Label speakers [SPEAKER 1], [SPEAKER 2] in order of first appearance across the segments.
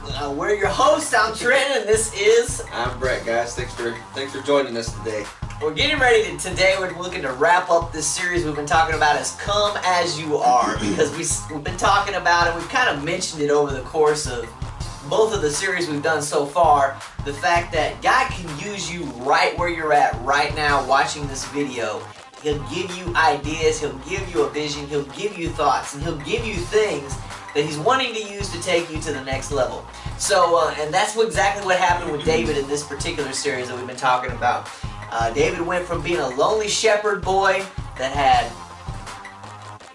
[SPEAKER 1] We're your hosts. I'm Trent, and this is...
[SPEAKER 2] I'm Brett, guys. Thanks for joining us today.
[SPEAKER 1] We're getting ready today. We're looking to wrap up this series we've been talking about as Come As You Are, because we've been talking about it. We've kind of mentioned it over the course of both of the series we've done so far. The fact that God can use you right where you're at right now watching this video. He'll give you ideas. He'll give you a vision. He'll give you thoughts, and He'll give you things that He's wanting to use to take you to the next level. So, and that's exactly what happened with David in this particular series that we've been talking about. David went from being a lonely shepherd boy that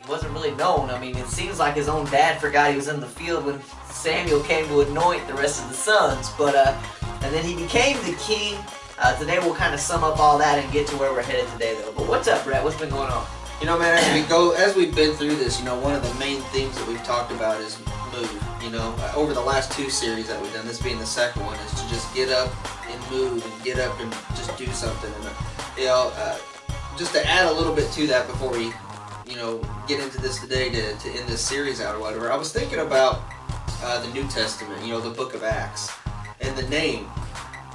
[SPEAKER 1] he wasn't really known. I mean, it seems like his own dad forgot he was in the field when Samuel came to anoint the rest of the sons. But, and then he became the king. Today we'll kind of sum up all that and get to where we're headed today, though. But what's up, Brett? What's been going on?
[SPEAKER 2] You know, man, as we've been through this, one of the main themes that we've talked about is move. Over the last two series that we've done, this being the second one, is to just get up and move and get up and just do something. And just to add a little bit to that before we, get into this today to end this series out or whatever, I was thinking about the New Testament, the book of Acts, and the name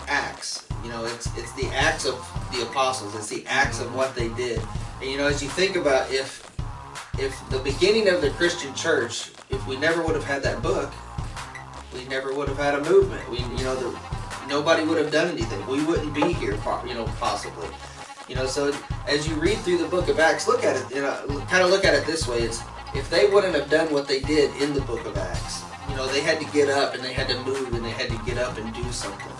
[SPEAKER 2] Acts. It's the acts of the apostles. It's the acts of what they did. And as you think about if the beginning of the Christian church, if we never would have had that book, we never would have had a movement. Nobody would have done anything. We wouldn't be here, possibly. So as you read through the book of Acts, look at it. Kind of look at it this way: it's if they wouldn't have done what they did in the book of Acts, they had to get up and they had to move and they had to get up and do something.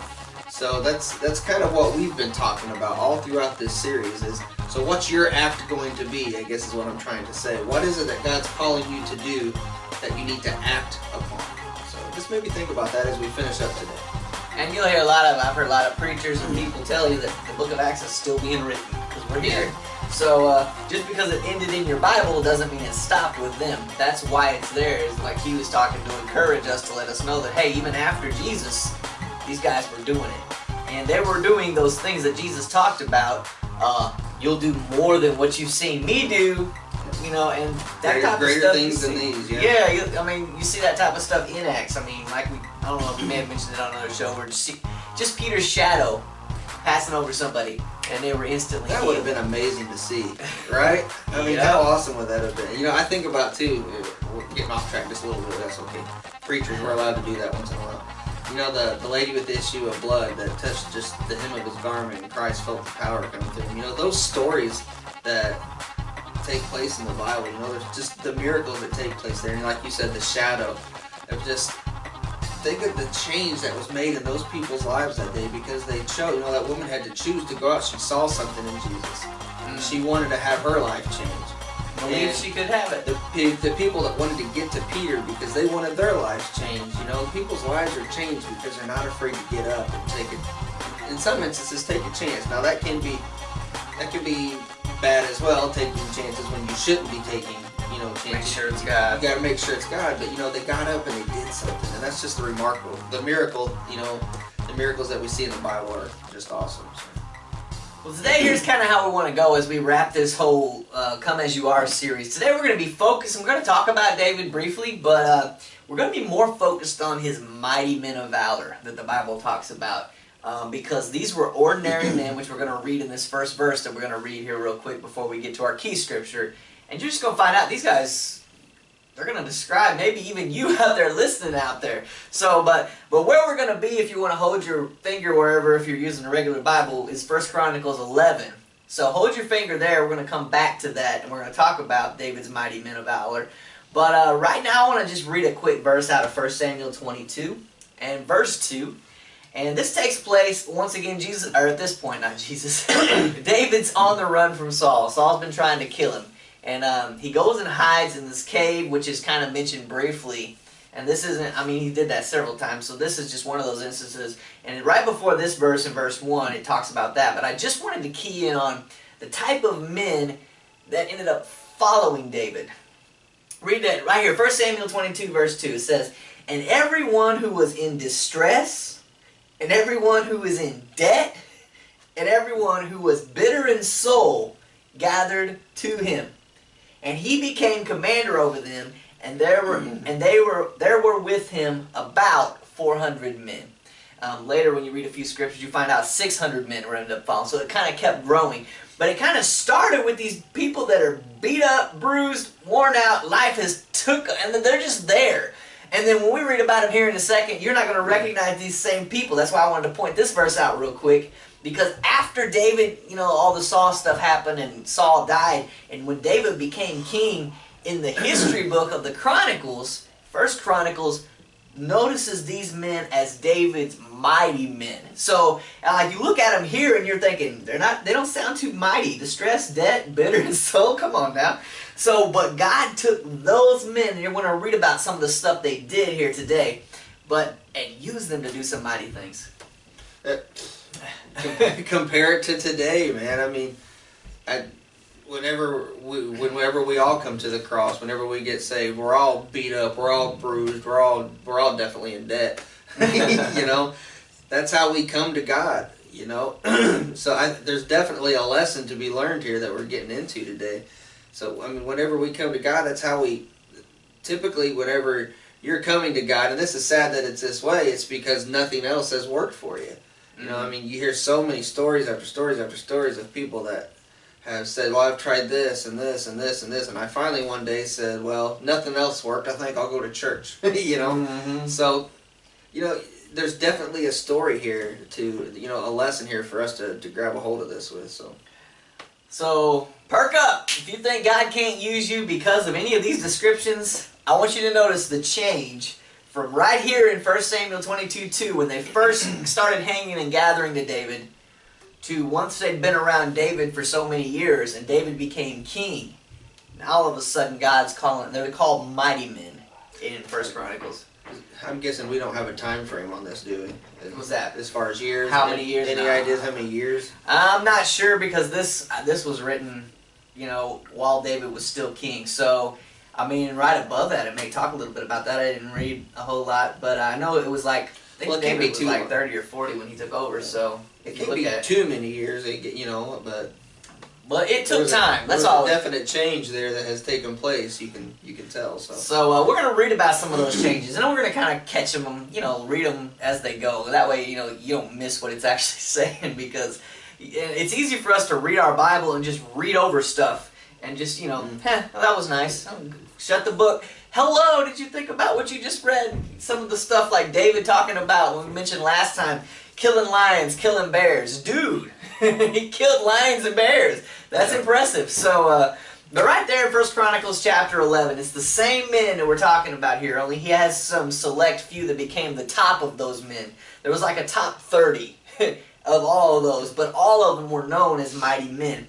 [SPEAKER 2] So that's kind of what we've been talking about all throughout this series is, so what's your act going to be, I guess is what I'm trying to say. What is it that God's calling you to do that you need to act upon? So just maybe think about that as we finish up today.
[SPEAKER 1] And you'll hear I've heard a lot of preachers and people tell you that the book of Acts is still being written because we're here. So just because it ended in your Bible doesn't mean it stopped with them. That's why it's there. It's like he was talking to encourage us to let us know that, hey, even after Jesus, these guys were doing it. And they were doing those things that Jesus talked about. You'll do more than what you've seen me do, and that type of stuff.
[SPEAKER 2] Greater things than these, yeah.
[SPEAKER 1] Yeah, you see that type of stuff in Acts. I mean, I don't know if we may have mentioned it on another show, where just Peter's shadow passing over somebody, and they were instantly
[SPEAKER 2] That
[SPEAKER 1] healed.
[SPEAKER 2] would have been amazing to see, right? I mean, how awesome would that have been? I think about, too, we're getting off track just a little bit, that's okay. Preachers, we're allowed to do that once in a while. The lady with the issue of blood that touched just the hem of his garment and Christ felt the power coming through him. Those stories that take place in the Bible, there's just the miracles that take place there. And like you said, the shadow of just, think of the change that was made in those people's lives that day because they chose, that woman had to choose to go out. She saw something in Jesus. And she wanted to have her life change.
[SPEAKER 1] Believe she could have it.
[SPEAKER 2] The people that wanted to get to Peter because they wanted their lives changed. People's lives are changed because they're not afraid to get up and take it. In some instances, take a chance. Now that can be bad as well, taking chances when you shouldn't be taking, chances.
[SPEAKER 1] Make sure it's God.
[SPEAKER 2] You got to make sure it's God. But they got up and they did something, and that's just the miracle. The miracles that we see in the Bible are just awesome. So.
[SPEAKER 1] Well, today here's kind of how we want to go as we wrap this whole Come As You Are series. Today we're going to be focused, we're going to talk about David briefly, but we're going to be more focused on his mighty men of valor that the Bible talks about. Because these were ordinary men, which we're going to read in this first verse that we're going to read here real quick before we get to our key scripture. And you're just going to find out these guys, they're going to describe maybe even you out there listening out there. So, but where we're going to be, if you want to hold your finger wherever, if you're using a regular Bible, is 1 Chronicles 11. So hold your finger there. We're going to come back to that, and we're going to talk about David's mighty men of valor. But right now I want to just read a quick verse out of 1 Samuel 22 and verse 2. And this takes place, once again, at this point, not Jesus. David's on the run from Saul. Saul's been trying to kill him. And he goes and hides in this cave, which is kind of mentioned briefly. And this isn't, he did that several times, so this is just one of those instances. And right before this verse, in verse 1, it talks about that. But I just wanted to key in on the type of men that ended up following David. Read that right here, 1 Samuel 22, verse 2. It says, "And everyone who was in distress, and everyone who was in debt, and everyone who was bitter in soul gathered to him. And he became commander over them, and there were with him about 400 men. Later, when you read a few scriptures, you find out 600 men were ended up falling. So it kind of kept growing. But it kind of started with these people that are beat up, bruised, worn out. Life has took, and then they're just there. And then when we read about them here in a second, you're not going to recognize these same people. That's why I wanted to point this verse out real quick. Because after David, all the Saul stuff happened and Saul died, and when David became king, in the history book of the Chronicles, First Chronicles, notices these men as David's mighty men. So, you look at them here and you're thinking, they don't sound too mighty. Distressed, debt, bitter, and soul, come on now. So, but God took those men, and you're going to read about some of the stuff they did here today, and used them to do some mighty things.
[SPEAKER 2] Compare it to today, man. I mean, whenever we all come to the cross, whenever we get saved, we're all beat up, we're all bruised, we're all definitely in debt. That's how we come to God. So there's definitely a lesson to be learned here that we're getting into today. So I mean, whenever we come to God, that's how we typically. Whenever you're coming to God, and this is sad that it's this way, it's because nothing else has worked for you. I mean, you hear so many stories after stories after stories of people that have said, well, I've tried this and this and this and this, and I finally one day said, well, nothing else worked, I think I'll go to church. So, there's definitely a story here to, a lesson here for us to grab a hold of this with.
[SPEAKER 1] So, perk up. If you think God can't use you because of any of these descriptions, I want you to notice the change from right here in 1 Samuel 22:2, when they first started hanging and gathering to David, to once they'd been around David for so many years and David became king. Now all of a sudden they're called mighty men in 1 Chronicles.
[SPEAKER 2] I'm guessing we don't have a time frame on this, do we?
[SPEAKER 1] What's that?
[SPEAKER 2] As far as years?
[SPEAKER 1] How many years?
[SPEAKER 2] Any ideas how many years?
[SPEAKER 1] I'm not sure, because this was written, while David was still king. So, I mean, right above that, it may talk a little bit about that. I didn't read a whole lot, but I know it was like, I think David was like 30 or 40 when he took over. So, if you look at
[SPEAKER 2] too many years,
[SPEAKER 1] but it took time. That's all.
[SPEAKER 2] There's a definite change there that has taken place. You can tell.
[SPEAKER 1] So we're gonna read about some of those changes, and then we're gonna kind of catch them, read them as they go. That way, you don't miss what it's actually saying, because it's easy for us to read our Bible and just read over stuff and just that was nice. Shut the book. Hello, did you think about what you just read? Some of the stuff like David talking about when we mentioned last time, killing lions, killing bears. Dude, he killed lions and bears. That's impressive. So, but right there in 1 Chronicles chapter 11, it's the same men that we're talking about here, only he has some select few that became the top of those men. There was like a top 30 of all of those, but all of them were known as mighty men.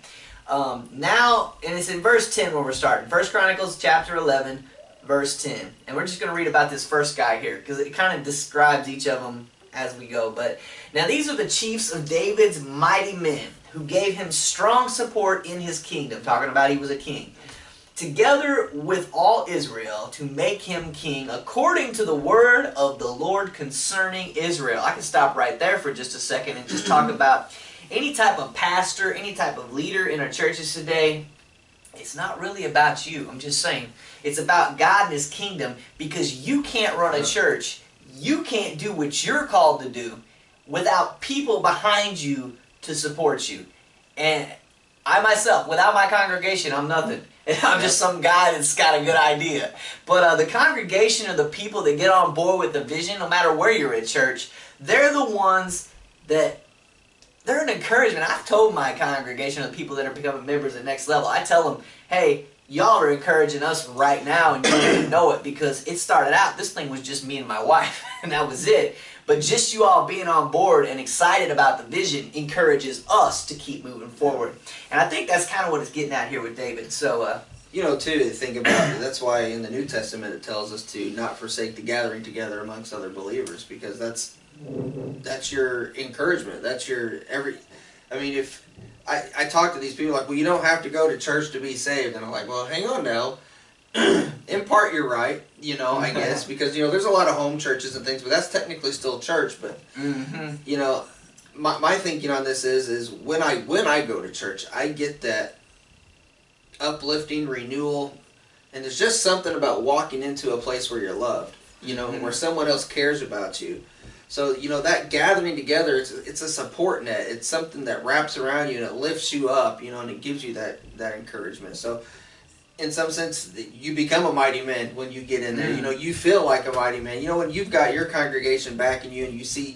[SPEAKER 1] Now, and it's in verse 10 where we're starting. 1 Chronicles chapter 11, verse 10. And we're just going to read about this first guy here, because it kind of describes each of them as we go. But now these are the chiefs of David's mighty men, who gave him strong support in his kingdom. Talking about he was a king. Together with all Israel, to make him king, according to the word of the Lord concerning Israel. I can stop right there for just a second and just talk about any type of pastor, any type of leader in our churches today. It's not really about you. I'm just saying. It's about God and his kingdom, because you can't run a church. You can't do what you're called to do without people behind you to support you. And I myself, without my congregation, I'm nothing. I'm just some guy that's got a good idea. But the congregation of the people that get on board with the vision, no matter where you're at church, they're the ones that, they're an encouragement. I've told my congregation of the people that are becoming members at Next Level, I tell them, hey, y'all are encouraging us right now, and you don't even know it, because it started out, this thing was just me and my wife, and that was it. But just you all being on board and excited about the vision encourages us to keep moving forward. And I think that's kind of what it's getting at here with David. So,
[SPEAKER 2] too, to think about it, that's why in the New Testament it tells us to not forsake the gathering together amongst other believers, because that's your encouragement. That's your if I talk to these people like, well, you don't have to go to church to be saved. And I'm like, well, hang on now. In part, you're right, I guess, because, there's a lot of home churches and things, but that's technically still church. But, my thinking on this is when I go to church, I get that uplifting renewal, and there's just something about walking into a place where you're loved. you know, where someone else cares about you. So, you know, that gathering together, it's a support net. It's something that wraps around you and it lifts you up, you know, and it gives you that encouragement. So, in some sense, you become a mighty man when you get in there. You know, you feel like a mighty man. You know, when you've got your congregation backing you and you see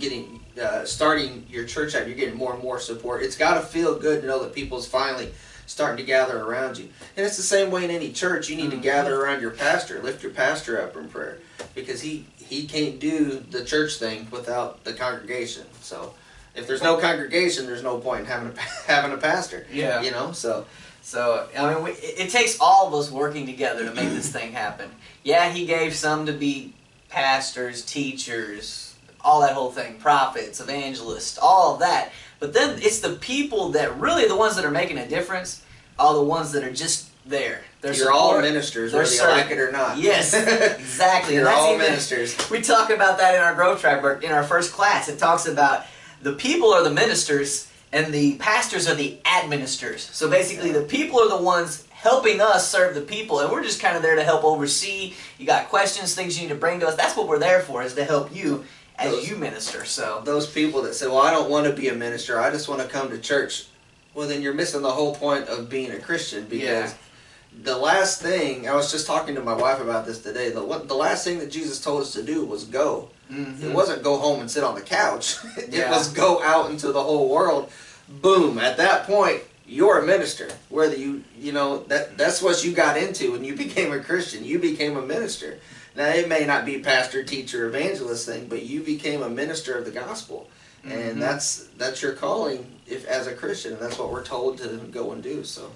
[SPEAKER 2] starting your church out, you're getting more and more support. It's got to feel good to know that people's finally starting to gather around you. And it's the same way in any church. You need to gather around your pastor. Lift your pastor up in prayer, because he can't do the church thing without the congregation. So if there's no congregation, there's no point in having a pastor.
[SPEAKER 1] Yeah.
[SPEAKER 2] You know, so
[SPEAKER 1] I mean, it takes all of us working together to make this thing happen. Yeah, he gave some to be pastors, teachers, all that whole thing, prophets, evangelists, all of that. But then it's the people that really, the ones that are making a difference, are the ones that are just there.
[SPEAKER 2] You're all ministers, whether you like it or not.
[SPEAKER 1] Yes, exactly.
[SPEAKER 2] You're all ministers.
[SPEAKER 1] We talk about that in our Growth Tribe, in our first class. It talks about the people are the ministers and the pastors are the administrators. So basically the people are the ones helping us serve the people, and we're just kind of there to help oversee. You got questions, things you need to bring to us. That's what we're there for, is to help you as you minister. So
[SPEAKER 2] those people that say, well, I don't want to be a minister, I just want to come to church. Well, then you're missing the whole point of being a Christian, because the last thing, I was just talking to my wife about this today, the last thing that Jesus told us to do was go. Mm-hmm. It wasn't go home and sit on the couch. It was go out into the whole world. Boom. At that point, you're a minister. Whether you know, that's what you got into when you became a Christian. You became a minister. Now, it may not be pastor, teacher, evangelist thing, but you became a minister of the gospel. And that's your calling as a Christian, and that's what we're told to go and do. So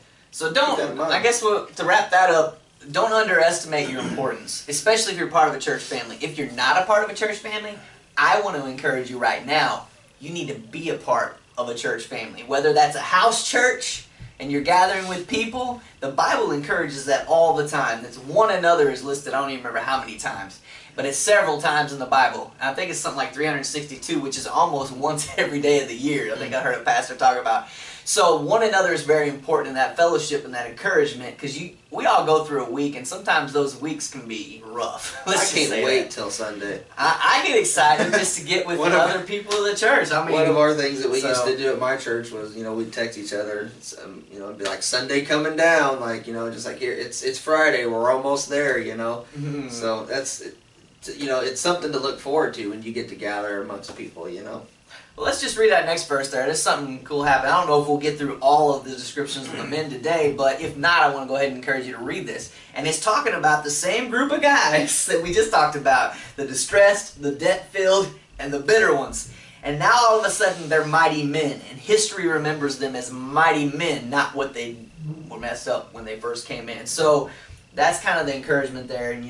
[SPEAKER 2] don't,
[SPEAKER 1] I guess to wrap that up, don't underestimate your importance, especially if you're part of a church family. If you're not a part of a church family, I want to encourage you right now, you need to be a part of a church family. Whether that's a house church and you're gathering with people, the Bible encourages that all the time. That's one another is listed, I don't even remember how many times, but it's several times in the Bible. And I think it's something like 362, which is almost once every day of the year. I think I heard a pastor talk about. So one another is very important in that fellowship and that encouragement, because we all go through a week, and sometimes those weeks can be rough.
[SPEAKER 2] I can't wait till Sunday.
[SPEAKER 1] I get excited just to get with other people of the church. I mean,
[SPEAKER 2] one of our things that we used to do at my church was, we'd text each other, it'd be like, Sunday coming down, like, just like, here, it's Friday, we're almost there, Mm-hmm. So that's, it's something to look forward to when you get to gather amongst people,
[SPEAKER 1] Well, let's just read that next verse there. There's something cool happening. I don't know if we'll get through all of the descriptions of the men today, but if not, I want to go ahead and encourage you to read this. And it's talking about the same group of guys that we just talked about, the distressed, the debt-filled, and the bitter ones. And now all of a sudden they're mighty men, and history remembers them as mighty men, not what they were messed up when they first came in. So that's kind of the encouragement there, and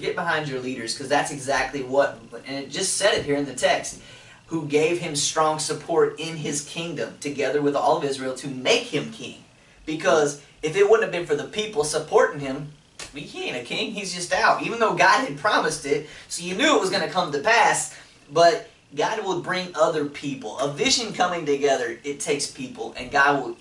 [SPEAKER 1] get behind your leaders, because that's exactly what, and it just said it here in the text, who gave him strong support in his kingdom, together with all of Israel, to make him king. Because if it wouldn't have been for the people supporting him, he ain't a king, he's just out. Even though God had promised it, so you knew it was going to come to pass, but God will bring other people. A vision coming together, it takes people, and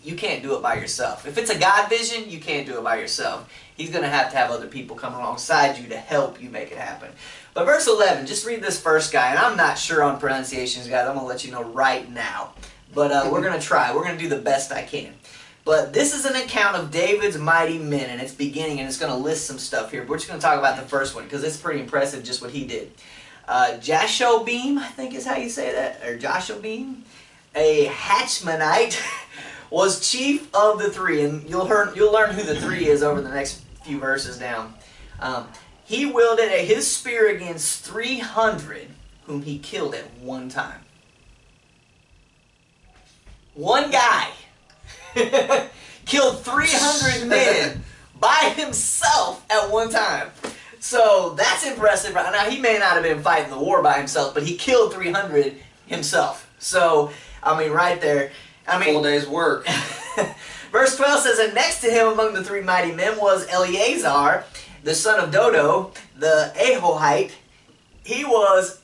[SPEAKER 1] you can't do it by yourself. If it's a God vision, you can't do it by yourself. He's going to have other people come alongside you to help you make it happen. But verse 11, just read this first guy, and I'm not sure on pronunciations, guys. I'm going to let you know right now. But we're going to try. We're going to do the best I can. But this is an account of David's mighty men, and it's beginning, and it's going to list some stuff here. We're just going to talk about the first one, because it's pretty impressive just what he did. Jashobeam, I think is how you say that, or Jashobeam, a Hatchmanite, was chief of the three, and you'll learn who the three is over the next few verses down. He wielded his spear against 300, whom he killed at one time. One guy killed 300 men by himself at one time. So that's impressive. Now, he may not have been fighting the war by himself, but he killed 300 himself. So, right there.
[SPEAKER 2] Full day's work.
[SPEAKER 1] Verse 12 says, and next to him among the three mighty men was Eleazar, the son of Dodo, the Ahohite. He was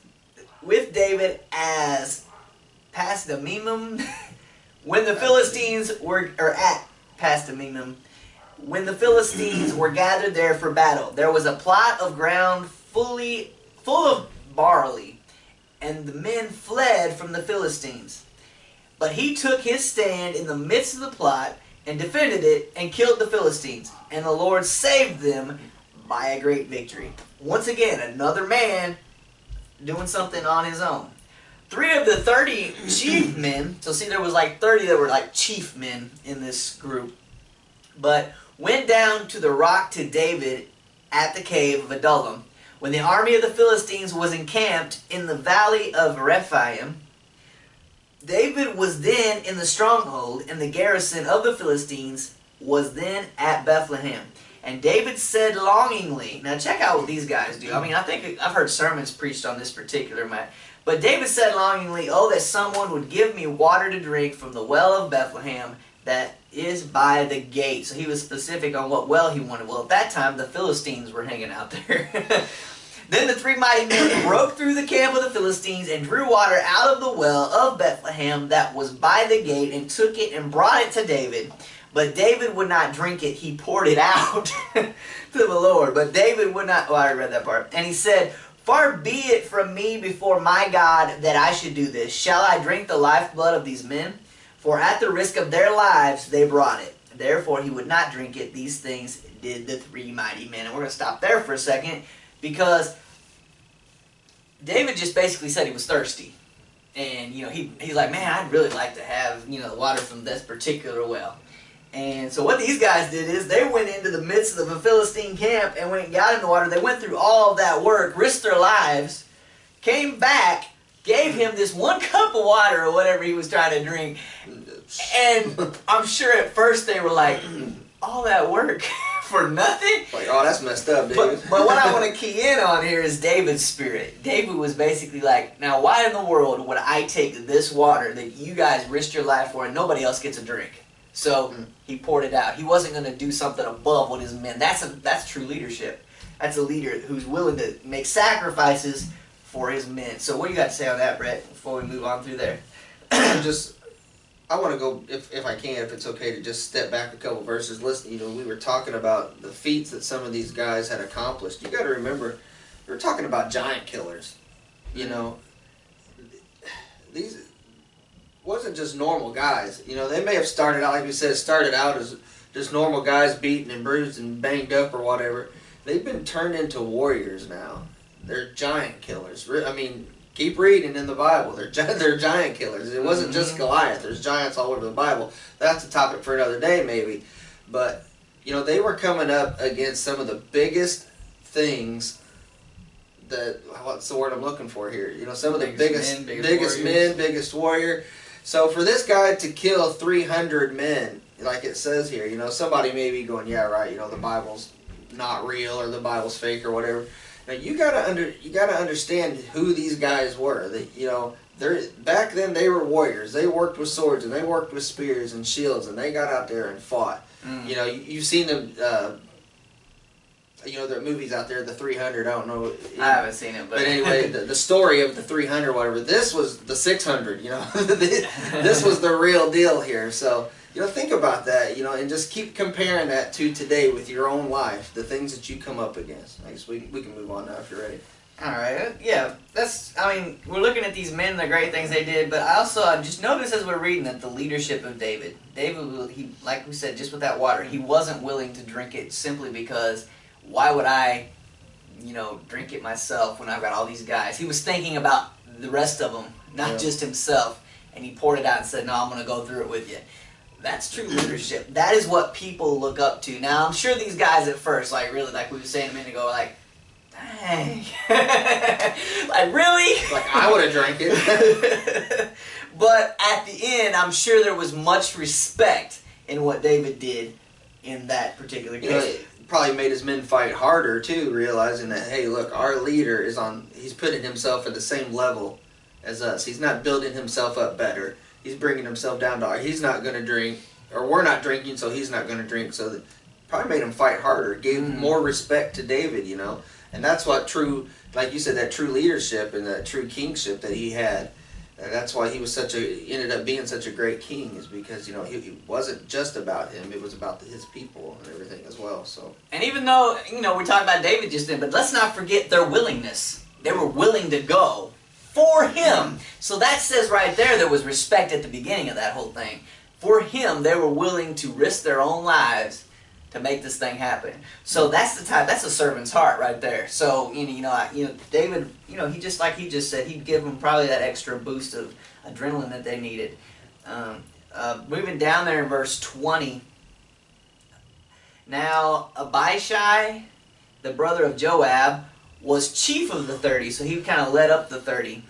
[SPEAKER 1] with David as Pasdammim when the Philistines were, or at Pasdammim, when the Philistines were gathered there for battle. There was a plot of ground full of barley, and the men fled from the Philistines. But he took his stand in the midst of the plot and defended it and killed the Philistines, and the Lord saved them by a great victory. Once again, another man doing something on his own. 3 of the 30 chief men, so see there was like 30 that were like chief men in this group, but went down to the rock to David at the cave of Adullam. When the army of the Philistines was encamped in the valley of Rephaim, David was then in the stronghold, and the garrison of the Philistines was then at Bethlehem. And David said longingly, now check out what these guys do. I mean, I think I've heard sermons preached on this particular matter. But David said longingly, oh, that someone would give me water to drink from the well of Bethlehem that is by the gate. So he was specific on what well he wanted. Well, at that time, the Philistines were hanging out there. Then the 3 mighty men broke through the camp of the Philistines and drew water out of the well of Bethlehem that was by the gate and took it and brought it to David. But David would not drink it. He poured it out to the Lord. But David would not. Oh, I already read that part. And he said, far be it from me before my God that I should do this. Shall I drink the lifeblood of these men? For at the risk of their lives they brought it. Therefore he would not drink it. These things did the 3 mighty men. And we're going to stop there for a second, because David just basically said he was thirsty. And, you know, he's like, man, I'd really like to have, you know, water from this particular well. And so what these guys did is they went into the midst of the Philistine camp and went and got in the water. They went through all of that work, risked their lives, came back, gave him this 1 cup of water or whatever he was trying to drink. And I'm sure at first they were like, all that work for nothing?
[SPEAKER 2] Like, oh, that's messed up, dude.
[SPEAKER 1] But what I want to key in on here is David's spirit. David was basically like, now why in the world would I take this water that you guys risked your life for and nobody else gets a drink? So he poured it out. He wasn't going to do something above what his men. That's true leadership. That's a leader who's willing to make sacrifices for his men. So what do you got to say on that, Brett, before we move on through there?
[SPEAKER 2] I want to go, if I can, if it's okay, to just step back a couple verses. Listen, you know, we were talking about the feats that some of these guys had accomplished. You got to remember, we were talking about giant killers. You know, these wasn't just normal guys. You know, they may have started out, like we said, started out as just normal guys beaten and bruised and banged up or whatever. They've been turned into warriors now. They're giant killers. I mean, keep reading in the Bible. They're giant killers. It wasn't just Goliath. There's giants all over the Bible. That's a topic for another day, maybe. But, you know, they were coming up against some of the biggest things that, what's the word I'm looking for here? You know, some of the biggest men, biggest warrior. So for this guy to kill 300 men, like it says here, you know, somebody may be going, yeah, right, you know, the Bible's not real or the Bible's fake or whatever. Now you gotta understand who these guys were. That, you know, back then they were warriors. They worked with swords and they worked with spears and shields and they got out there and fought. You know, you've seen them. You know, there are movies out there, the 300. I don't know.
[SPEAKER 1] I haven't seen it, but
[SPEAKER 2] anyway, the story of the 300, whatever. This was the 600. You know, this was the real deal here. So, you know, think about that. You know, and just keep comparing that to today with your own life, the things that you come up against. I guess we can move on now if you're ready.
[SPEAKER 1] All right, yeah. I mean, we're looking at these men, the great things they did, but I also just noticed as we're reading that the leadership of David. David, he, like we said, just with that water, he wasn't willing to drink it simply because. Why would I, you know, drink it myself when I've got all these guys? He was thinking about the rest of them, not just himself. And he poured it out and said, no, I'm going to go through it with you. That's true leadership. That is what people look up to. Now, I'm sure these guys at first, like really, like we were saying a minute ago, like, dang. Like, really?
[SPEAKER 2] Like, I would have drank it.
[SPEAKER 1] But at the end, I'm sure there was much respect in what David did in that particular case.
[SPEAKER 2] You know, probably made his men fight harder too, realizing that, hey, look, our leader he's putting himself at the same level as us. He's not building himself up better. He's bringing himself down to he's not going to drink, or we're not drinking, so he's not going to drink. So that probably made him fight harder, gave more respect to David, you know. And that's what true, like you said, that true leadership and that true kingship that he had. And that's why he was ended up being such a great king, is because, you know, it wasn't just about him, it was about his people and everything as well. So,
[SPEAKER 1] and even though, you know, we talked about David just then, but let's not forget their willingness. They were willing to go for him. So that says right there was respect at the beginning of that whole thing. For him, they were willing to risk their own lives to make this thing happen. So that's a servant's heart right there. So, David, you know, he just, like he just said, he'd give them probably that extra boost of adrenaline that they needed. Moving down there in verse 20. Now, Abishai, the brother of Joab, was chief of the 30, so he kind of led up the 30.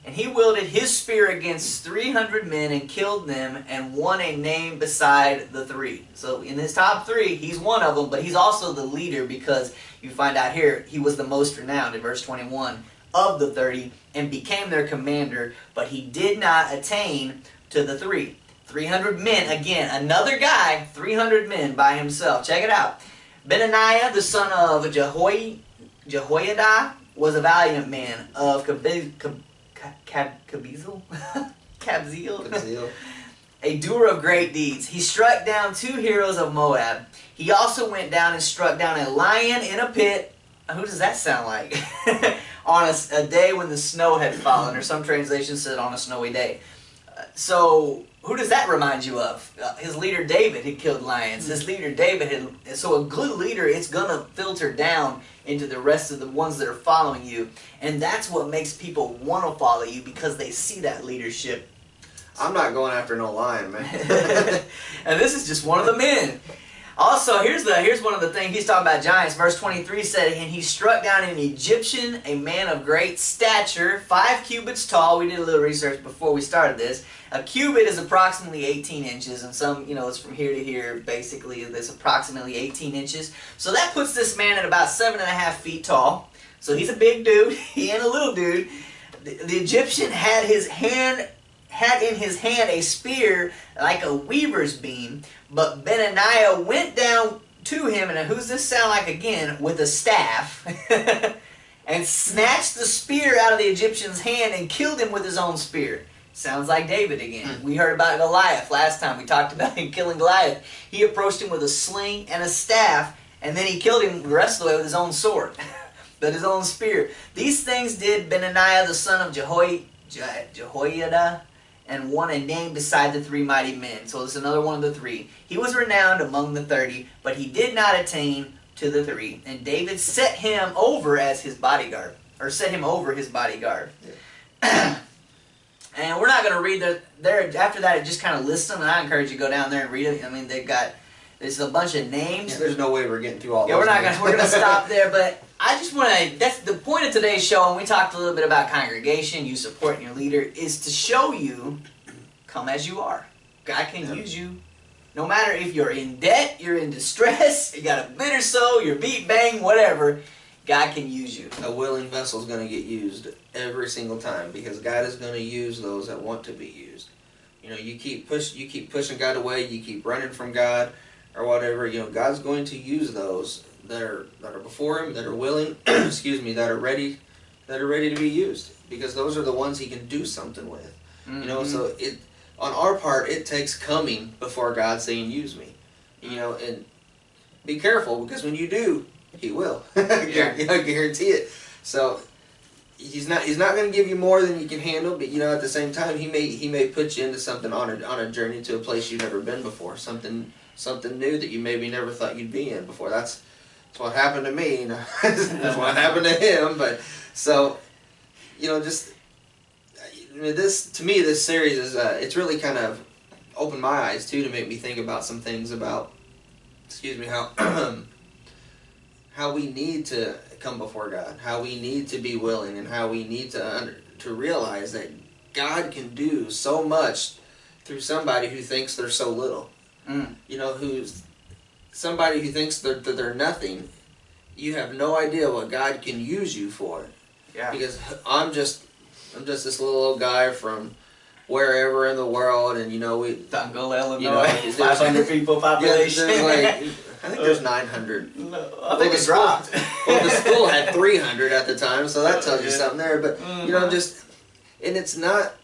[SPEAKER 1] And he wielded his spear against 300 men and killed them and won a name beside the 3. So in his top 3, he's one of them, but he's also the leader, because you find out here he was the most renowned in verse 21 of the 30 and became their commander, but he did not attain to the 3. 300 men, again, another guy, 300 men by himself. Check it out. Benaniah, the son of Jehoiada, was a valiant man of Kabzeel, a doer of great deeds. He struck down 2 heroes of Moab. He also went down and struck down a lion in a pit. Who does that sound like? On a day when the snow had fallen, or some translations said on a snowy day. So who does that remind you of? His leader David had killed lions. His leader David had. So a good leader, it's going to filter down into the rest of the ones that are following you. And that's what makes people want to follow you, because they see that leadership.
[SPEAKER 2] I'm not going after no lion, man.
[SPEAKER 1] And this is just one of the men. Also, here's one of the things he's talking about giants. Verse 23 said, and he struck down an Egyptian, a man of great stature, 5 cubits tall. We did a little research before we started this. A cubit is approximately 18 inches, and some, you know, it's from here to here, basically, it's approximately 18 inches. So that puts this man at about 7.5 feet tall. So he's a big dude, he ain't a little dude. The Egyptian had in his hand a spear like a weaver's beam, but Benaniah went down to him, and who's this sound like again, with a staff, and snatched the spear out of the Egyptian's hand and killed him with his own spear. Sounds like David again. We heard about Goliath last time. We talked about him killing Goliath. He approached him with a sling and a staff, and then he killed him the rest of the way with his own sword, but his own spear. These things did Benaniah the son of Jehoiada, and won a name beside the 3 mighty men. So it's another one of the 3. He was renowned among the 30, but he did not attain to the 3. And David set him over as his bodyguard, or set him over his bodyguard. Yeah. And we're not going to read there. After that, it just kind of lists them, and I encourage you to go down there and read it. I mean, there's a bunch of names.
[SPEAKER 2] Yeah, there's no way we're getting through all.
[SPEAKER 1] Yeah, we're going to stop there, but I just want to, that's the point of today's show, and we talked a little bit about congregation, you supporting your leader, is to show you, come as you are. God can use you. No matter if you're in debt, you're in distress, you got a bitter soul, you're beat, bang, whatever, God can use you.
[SPEAKER 2] A willing vessel is going to get used every single time, because God is going to use those that want to be used. You know, you keep pushing God away, you keep running from God, or whatever. You know, God's going to use those that are before Him, that are willing, excuse me, that are ready to be used, because those are the ones He can do something with. Mm-hmm. You know, so on our part, it takes coming before God saying, "Use me." You know, and be careful, because when you do, He will.
[SPEAKER 1] Yeah.
[SPEAKER 2] I guarantee it. So He's not going to give you more than you can handle, but you know, at the same time, He may put you into something on a journey to a place you've never been before, something new that you maybe never thought you'd be in before. That's what happened to me. You know, that's what happened to him. But so, you know, just this to me, this series is it's really kind of opened my eyes too, to make me think about some things about, excuse me, how we need to come before God, how we need to be willing, and how we need to realize that God can do so much through somebody who thinks they're so little. You know, who's somebody who thinks that they're nothing. You have no idea what God can use you for.
[SPEAKER 1] Yeah.
[SPEAKER 2] Because I'm just this little old guy from wherever in the world, and you know,
[SPEAKER 1] Dungle, Illinois, 500 people population.
[SPEAKER 2] Yeah, I think there's 900.
[SPEAKER 1] No, I think it's dropped.
[SPEAKER 2] Well, the school had 300 at the time, so that tells you something there. But you know, and it's not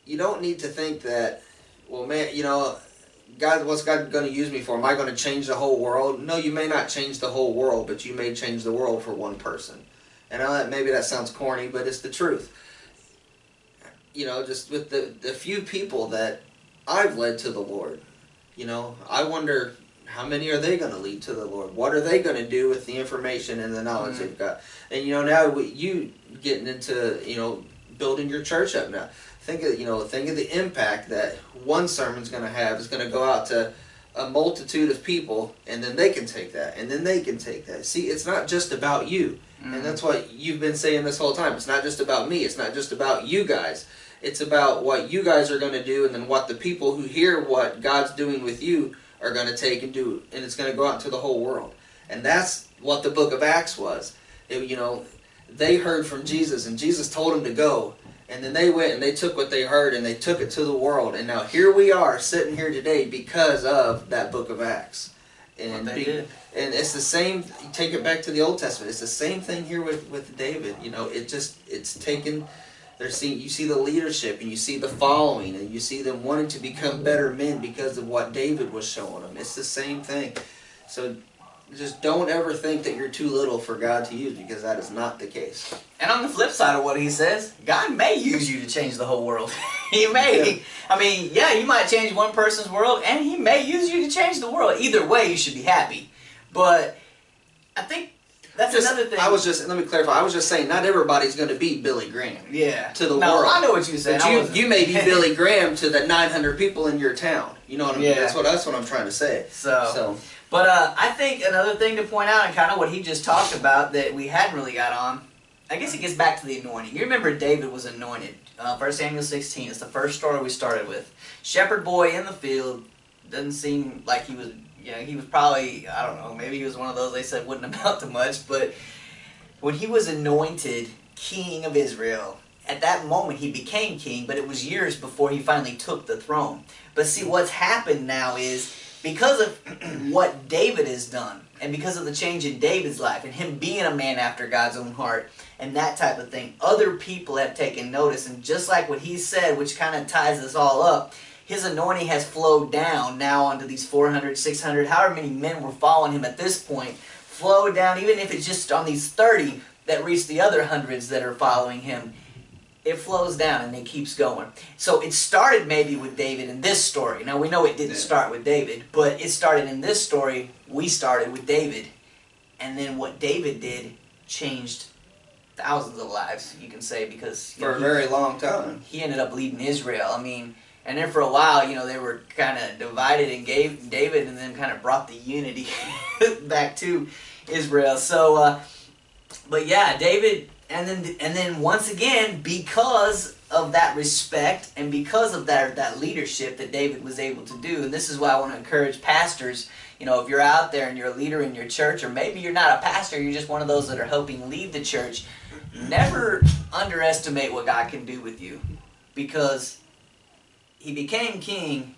[SPEAKER 2] you don't need to think that, well, man, God, what's God going to use me for? Am I going to change the whole world? No, you may not change the whole world, but you may change the world for one person. And I know that maybe that sounds corny, but it's the truth. Just with the few people that I've led to the Lord, I wonder how many are they going to lead to the Lord? What are they going to do with the information and the knowledge they've got? And now you getting into building your church up now. Think of the impact that one sermon's going to have. Is going to go out to a multitude of people, and then they can take that, and then they can take that. See, it's not just about you, and that's what you've been saying this whole time. It's not just about me. It's not just about you guys. It's about what you guys are going to do, and then what the people who hear what God's doing with you are going to take and do, and it's going to go out to the whole world. And that's what the book of Acts was. They heard from Jesus, and Jesus told them to go. And then they went and they took what they heard and they took it to the world. And now here we are sitting here today because of that book of Acts. And and it's the same, take it back to the Old Testament. It's the same thing here with David. It's taken, you see the leadership and you see the following and you see them wanting to become better men because of what David was showing them. It's the same thing. So just don't ever think that you're too little for God to use, because that is not the case.
[SPEAKER 1] And on the flip side of what he says, God may use you to change the whole world. He may. Yeah. You might change one person's world, and he may use you to change the world. Either way, you should be happy. But I think that's another thing.
[SPEAKER 2] Let me clarify. I was just saying, not everybody's going to be Billy Graham.
[SPEAKER 1] Yeah.
[SPEAKER 2] To the world.
[SPEAKER 1] I know what you said.
[SPEAKER 2] But you may be Billy Graham to the 900 people in your town. You know what I mean?
[SPEAKER 1] Yeah.
[SPEAKER 2] That's what I'm trying to say. So.
[SPEAKER 1] But I think another thing to point out, and kind of what he just talked about that we hadn't really got on, I guess it gets back to the anointing. You remember David was anointed. 1 Samuel 16 is the first story we started with. Shepherd boy in the field. Doesn't seem like he was, he was probably, I don't know, maybe he was one of those they said wouldn't amount to much. But when he was anointed king of Israel, at that moment he became king, but it was years before he finally took the throne. But see, what's happened now is, because of what David has done, and because of the change in David's life, and him being a man after God's own heart, and that type of thing, other people have taken notice. And just like what he said, which kind of ties this all up, his anointing has flowed down now onto these 400, 600, however many men were following him at this point, flowed down, even if it's just on these 30 that reach the other hundreds that are following him. It flows down and it keeps going. So it started maybe with David in this story. Now we know it didn't start with David, but it started in this story. We started with David. And then what David did changed thousands of lives, you can say, because
[SPEAKER 2] for a very long time.
[SPEAKER 1] He ended up leading Israel. And then for a while, they were kind of divided and gave David and then kind of brought the unity back to Israel. So, but yeah, David... And then once again, because of that respect and because of that leadership that David was able to do, and this is why I want to encourage pastors, if you're out there and you're a leader in your church, or maybe you're not a pastor, you're just one of those that are helping lead the church, never underestimate what God can do with you. Because he became king,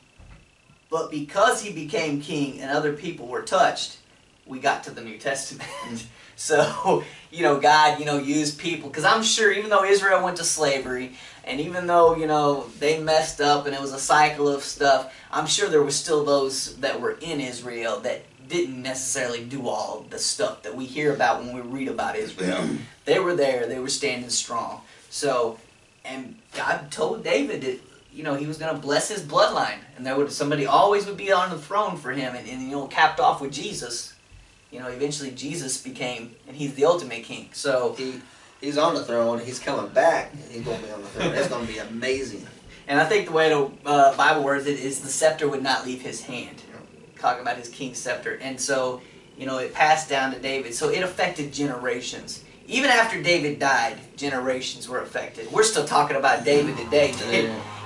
[SPEAKER 1] but because he became king and other people were touched, we got to the New Testament. So, God, used people. Because I'm sure even though Israel went to slavery, and even though, they messed up and it was a cycle of stuff, I'm sure there were still those that were in Israel that didn't necessarily do all the stuff that we hear about when we read about Israel. They were there. They were standing strong. So, and God told David that, he was going to bless his bloodline. And somebody always would be on the throne for him. And capped off with Jesus. Eventually Jesus became, and he's the ultimate king. So
[SPEAKER 2] he's on the throne. He's coming back, and he's going to be on the throne. It's going to be amazing.
[SPEAKER 1] And I think the way the Bible words it is the scepter would not leave his hand. Talking about his king's scepter. And so, it passed down to David. So it affected generations. Even after David died, generations were affected. We're still talking about David today.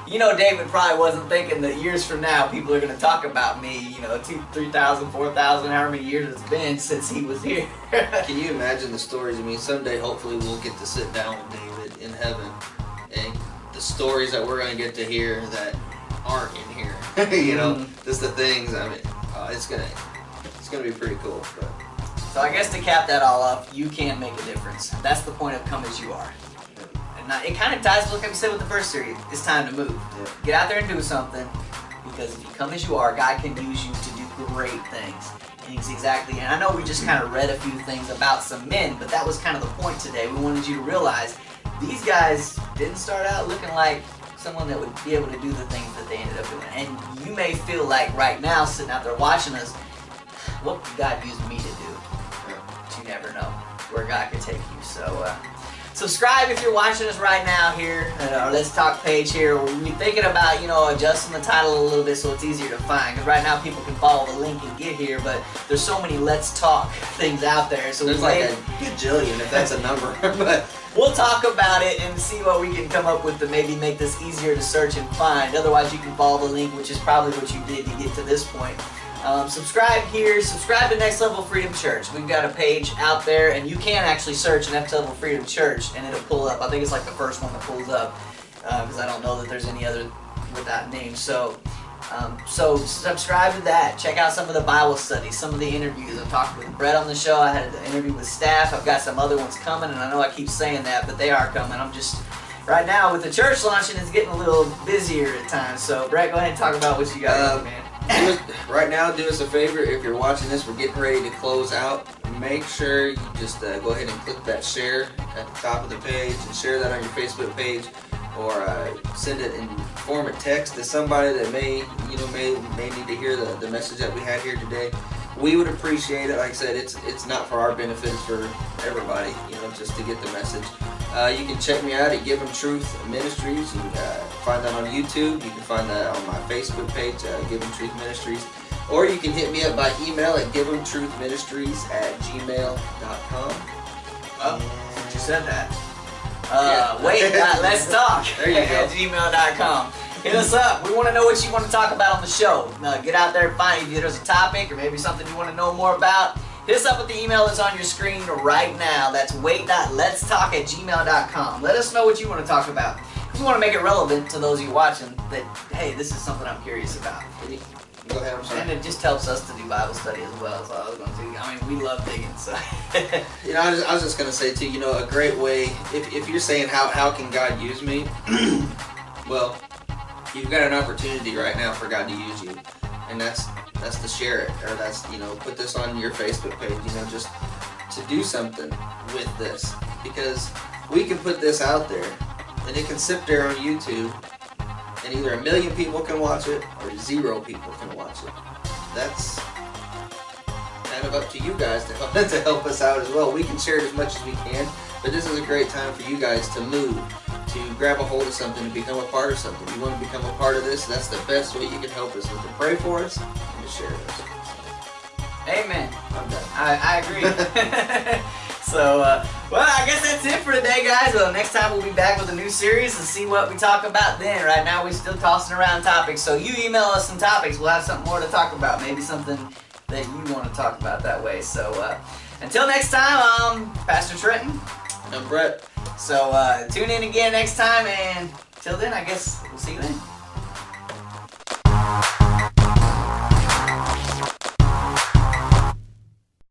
[SPEAKER 1] David probably wasn't thinking that years from now people are going to talk about me, 2,000, 3,000, 4,000, however many years it's been since he was here.
[SPEAKER 2] Can you imagine the stories? someday hopefully we'll get to sit down with David in heaven, and the stories that we're going to get to hear that aren't in here. Just the things, it's going to be pretty cool. But.
[SPEAKER 1] So I guess to cap that all up, you can make a difference. That's the point of come as you are. it kind of ties, like I said with the first series. It's time to move.
[SPEAKER 2] Yeah.
[SPEAKER 1] Get out there and do something, because if you come as you are, God can use you to do great things. And it's exactly, and I know we just kind of read a few things about some men, but that was kind of the point today. We wanted you to realize these guys didn't start out looking like someone that would be able to do the things that they ended up doing. And you may feel like right now, sitting out there watching us, what could God use me to do? But you never know where God could take you. So subscribe if you're watching us right now here at our Let's Talk page here. We'll be thinking about, adjusting the title a little bit so it's easier to find. Because right now people can follow the link and get here, but there's so many Let's Talk things out there. So
[SPEAKER 2] There's like a gajillion, if that's a number. But
[SPEAKER 1] we'll talk about it and see what we can come up with to maybe make this easier to search and find. Otherwise, you can follow the link, which is probably what you did to get to this point. Subscribe here. Subscribe to Next Level Freedom Church. We've got a page out there, and you can actually search Next Level Freedom Church, and it'll pull up. I think it's like the first one that pulls up, because I don't know that there's any other with that name. So subscribe to that. Check out some of the Bible studies, some of the interviews. I've talked with Brett on the show. I had an interview with staff. I've got some other ones coming, and I know I keep saying that, but they are coming. I'm just, right now, with the church launching, it's getting a little busier at times. So, Brett, go ahead and talk about what you got, man.
[SPEAKER 2] Right now, do us a favor. If you're watching this, we're getting ready to close out. Make sure you just go ahead and click that share at the top of the page and share that on your Facebook page, or send it in form of text to somebody that may need to hear the message that we had here today. We would appreciate it. Like I said, it's not for our benefit, it's for everybody, just to get the message. You can check me out at Give 'Em Truth Ministries. You can find that on YouTube. You can find that on my Facebook page, Give 'Em Truth Ministries. Or you can hit me up by email at giveemtruthministries@gmail.com.
[SPEAKER 1] Oh, since you said that.
[SPEAKER 2] Yeah.
[SPEAKER 1] Wait, let's talk.
[SPEAKER 2] There you go.
[SPEAKER 1] At gmail.com. Hit us up. We want to know what you want to talk about on the show. Get out there and find if there's a topic or maybe something you want to know more about. Hit us up with the email that's on your screen right now. That's wait.letstalk@gmail.com. Let us know what you want to talk about. We want to make it relevant to those of you watching that, hey, this is something I'm curious about.
[SPEAKER 2] Go ahead, I'm sorry.
[SPEAKER 1] And it just helps us to do Bible study as well. So I was going to say, we love digging. So
[SPEAKER 2] I was just going to say, too, a great way, if you're saying how can God use me, well, you've got an opportunity right now for God to use you. And that's to share it, or that's, put this on your Facebook page, just to do something with this. Because we can put this out there, and it can sit there on YouTube, and either 1 million people can watch it, or 0 people can watch it. That's kind of up to you guys to help us out as well. We can share it as much as we can, but this is a great time for you guys to move, to grab a hold of something, to become a part of something. If you want to become a part of this, that's the best way you can help us, is to pray for us and to share this.
[SPEAKER 1] Amen.
[SPEAKER 2] I'm done.
[SPEAKER 1] I agree. So, well, I guess that's it for today, guys. Well, next time we'll be back with a new series and see what we talk about then. Right now, we're still tossing around topics. So you email us some topics. We'll have something more to talk about. Maybe something that you want to talk about that way. So, until next time, I'm Pastor Trenton.
[SPEAKER 2] I'm Brett.
[SPEAKER 1] So, tune in again next time. And till then, I guess we'll see you then.